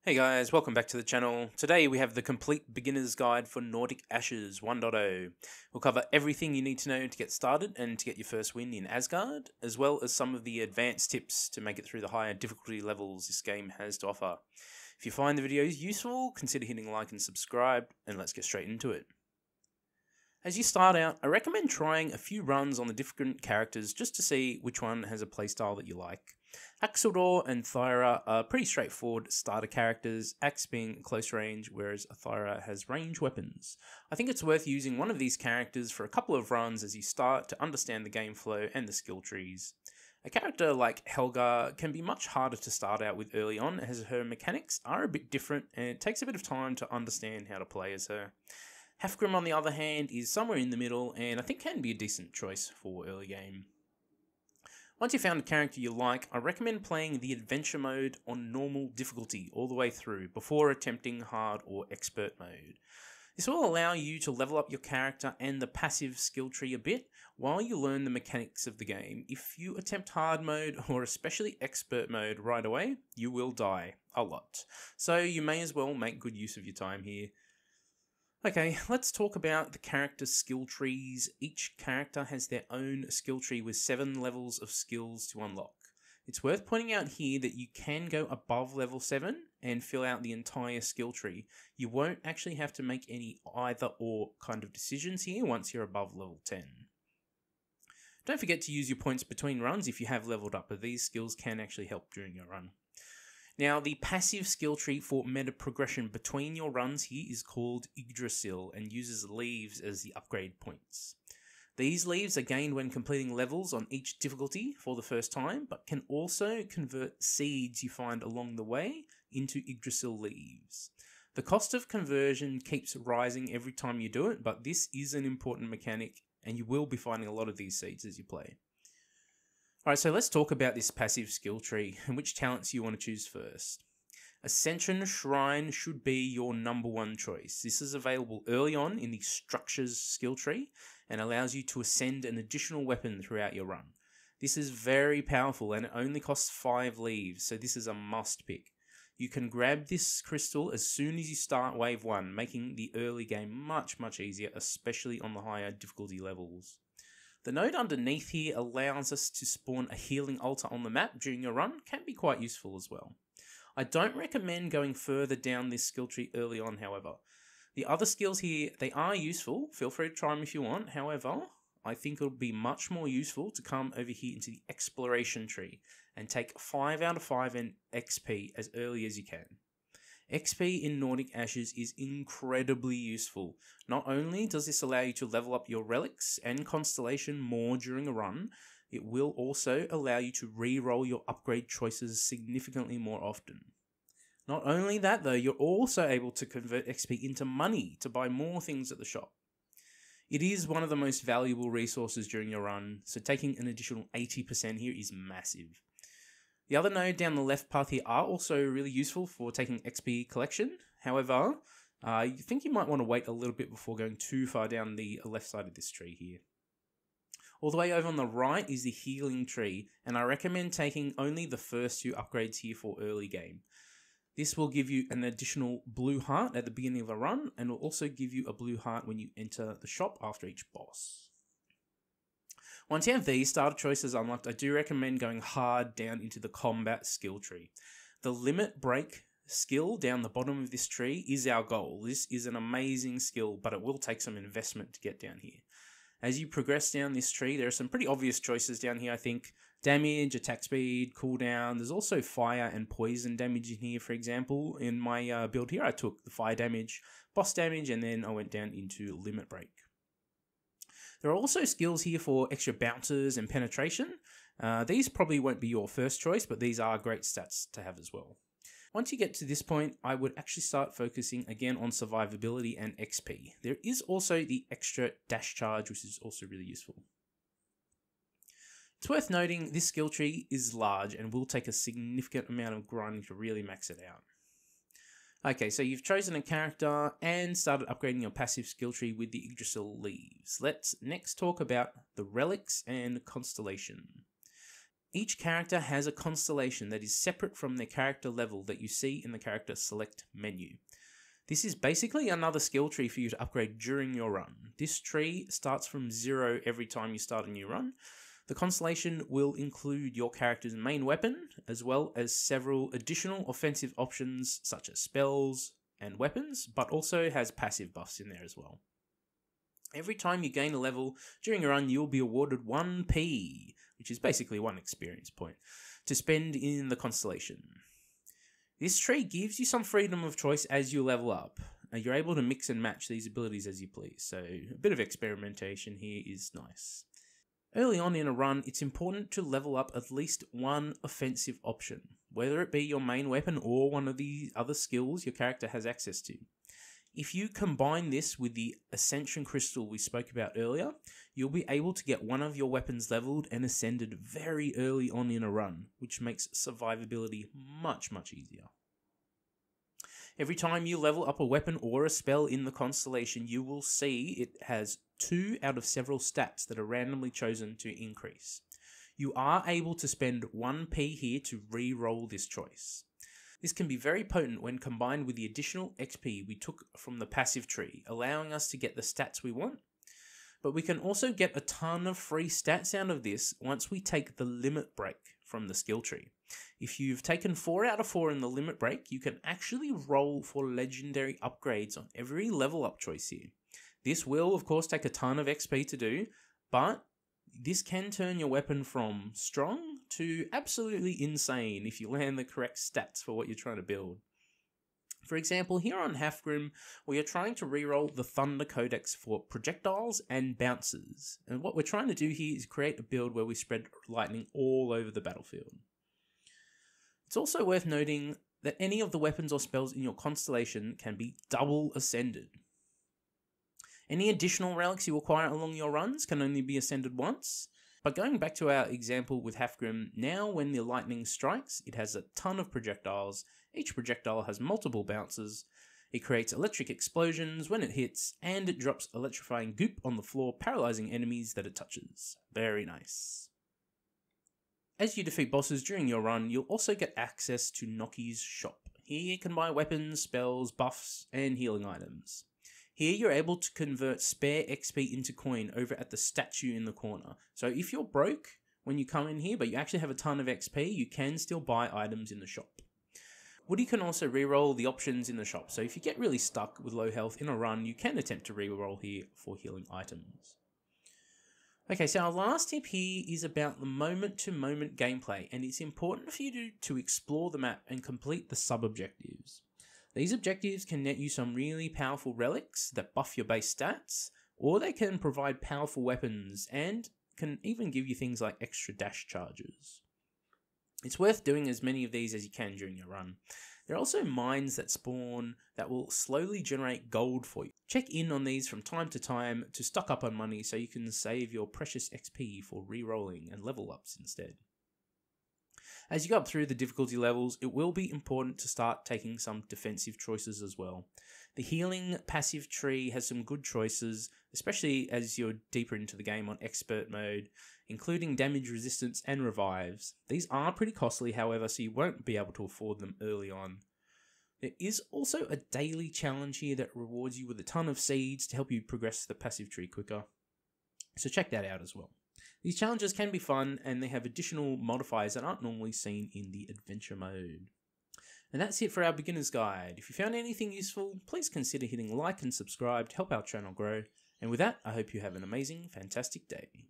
Hey guys, welcome back to the channel. Today we have the complete beginner's guide for Nordic Ashes 1.0. We'll cover everything you need to know to get started and to get your first win in Asgard, as well as some of the advanced tips to make it through the higher difficulty levels this game has to offer. If you find the videos useful, consider hitting like and subscribe, and let's get straight into it. As you start out, I recommend trying a few runs on the different characters just to see which one has a playstyle that you like. Axeldor and Thyra are pretty straightforward starter characters, Axe being close range, whereas Thyra has range weapons. I think it's worth using one of these characters for a couple of runs as you start to understand the game flow and the skill trees. A character like Helga can be much harder to start out with early on, as her mechanics are a bit different and it takes a bit of time to understand how to play as her. Hafgrim, on the other hand, is somewhere in the middle and I think can be a decent choice for early game. Once you've found a character you like, I recommend playing the adventure mode on normal difficulty all the way through before attempting hard or expert mode. This will allow you to level up your character and the passive skill tree a bit while you learn the mechanics of the game. If you attempt hard mode or especially expert mode right away, you will die a lot. So you may as well make good use of your time here. Okay, let's talk about the character skill trees. Each character has their own skill tree with 7 levels of skills to unlock. It's worth pointing out here that you can go above level 7 and fill out the entire skill tree. You won't actually have to make any either or kind of decisions here once you're above level 10. Don't forget to use your points between runs if you have leveled up, but these skills can actually help during your run. Now, the passive skill tree for meta progression between your runs here is called Yggdrasil and uses leaves as the upgrade points. These leaves are gained when completing levels on each difficulty for the first time, but can also convert seeds you find along the way into Yggdrasil leaves. The cost of conversion keeps rising every time you do it, but this is an important mechanic and you will be finding a lot of these seeds as you play. Alright, so let's talk about this passive skill tree and which talents you want to choose first. Ascension Shrine should be your number one choice. This is available early on in the Structures skill tree and allows you to ascend an additional weapon throughout your run. This is very powerful and it only costs 5 leaves, so this is a must pick. You can grab this crystal as soon as you start wave 1, making the early game much easier, especially on the higher difficulty levels. The node underneath here allows us to spawn a healing altar on the map during your run, can be quite useful as well. I don't recommend going further down this skill tree early on, however. The other skills here, they are useful, feel free to try them if you want, however, I think it'll be much more useful to come over here into the exploration tree and take 5 out of 5 in XP as early as you can. XP in Nordic Ashes is incredibly useful. Not only does this allow you to level up your relics and constellation more during a run, it will also allow you to re-roll your upgrade choices significantly more often. Not only that though, you're also able to convert XP into money to buy more things at the shop. It is one of the most valuable resources during your run, so taking an additional 80% here is massive. The other node down the left path here are also really useful for taking XP collection. However, I think you might want to wait a little bit before going too far down the left side of this tree here. All the way over on the right is the healing tree, and I recommend taking only the first 2 upgrades here for early game. This will give you an additional blue heart at the beginning of a run, and will also give you a blue heart when you enter the shop after each boss. Once you have these starter choices unlocked, I do recommend going hard down into the combat skill tree. The limit break skill down the bottom of this tree is our goal. This is an amazing skill, but it will take some investment to get down here. As you progress down this tree, there are some pretty obvious choices down here, I think. Damage, attack speed, cooldown. There's also fire and poison damage in here, for example. In my build here, I took the fire damage, boss damage, and then I went down into limit break. There are also skills here for extra bouncers and penetration. These probably won't be your first choice, but these are great stats to have as well. Once you get to this point, I would actually start focusing again on survivability and XP. There is also the extra dash charge, which is also really useful. It's worth noting this skill tree is large and will take a significant amount of grinding to really max it out. Okay, so you've chosen a character and started upgrading your passive skill tree with the Yggdrasil leaves. Let's next talk about the relics and constellation. Each character has a constellation that is separate from their character level that you see in the character select menu. This is basically another skill tree for you to upgrade during your run. This tree starts from 0 every time you start a new run. The constellation will include your character's main weapon, as well as several additional offensive options such as spells and weapons, but also has passive buffs in there as well. Every time you gain a level during a run, you'll be awarded 1p, which is basically 1 experience point, to spend in the constellation. This tree gives you some freedom of choice as you level up. You're able to mix and match these abilities as you please, so a bit of experimentation here is nice. Early on in a run, it's important to level up at least one offensive option, whether it be your main weapon or one of the other skills your character has access to. If you combine this with the Ascension Crystal we spoke about earlier, you'll be able to get one of your weapons leveled and ascended very early on in a run, which makes survivability much easier. Every time you level up a weapon or a spell in the constellation, you will see it has 2 out of several stats that are randomly chosen to increase. You are able to spend 1p here to re-roll this choice. This can be very potent when combined with the additional XP we took from the passive tree, allowing us to get the stats we want. But we can also get a ton of free stats out of this once we take the limit break from the skill tree. If you've taken 4 out of 4 in the limit break, you can actually roll for legendary upgrades on every level up choice here. This will of course take a ton of XP to do, but this can turn your weapon from strong to absolutely insane if you land the correct stats for what you're trying to build. For example, here on Halfgrim, we are trying to reroll the Thunder Codex for projectiles and bounces. And what we're trying to do here is create a build where we spread lightning all over the battlefield. It's also worth noting that any of the weapons or spells in your constellation can be double ascended. Any additional relics you acquire along your runs can only be ascended once. But going back to our example with Halfgrim, now when the lightning strikes, it has a ton of projectiles. Each projectile has multiple bounces. It creates electric explosions when it hits, and it drops electrifying goop on the floor, paralyzing enemies that it touches. Very nice. As you defeat bosses during your run, you'll also get access to Noki's shop. Here you can buy weapons, spells, buffs, and healing items. Here you're able to convert spare XP into coin over at the statue in the corner. So if you're broke when you come in here, but you actually have a ton of XP, you can still buy items in the shop. Woody can also reroll the options in the shop, so if you get really stuck with low health in a run, you can attempt to reroll here for healing items. Okay, so our last tip here is about the moment-to-moment gameplay, and it's important for you to explore the map and complete the sub-objectives. These objectives can net you some really powerful relics that buff your base stats, or they can provide powerful weapons and can even give you things like extra dash charges. It's worth doing as many of these as you can during your run. There are also mines that spawn that will slowly generate gold for you. Check in on these from time to time to stock up on money so you can save your precious XP for re-rolling and level ups instead. As you go up through the difficulty levels, it will be important to start taking some defensive choices as well. The healing passive tree has some good choices, especially as you're deeper into the game on expert mode, including damage resistance and revives. These are pretty costly, however, so you won't be able to afford them early on. There is also a daily challenge here that rewards you with a ton of seeds to help you progress the passive tree quicker. So check that out as well. These challenges can be fun, and they have additional modifiers that aren't normally seen in the adventure mode. And that's it for our beginner's guide. If you found anything useful, please consider hitting like and subscribe to help our channel grow. And with that, I hope you have an amazing, fantastic day.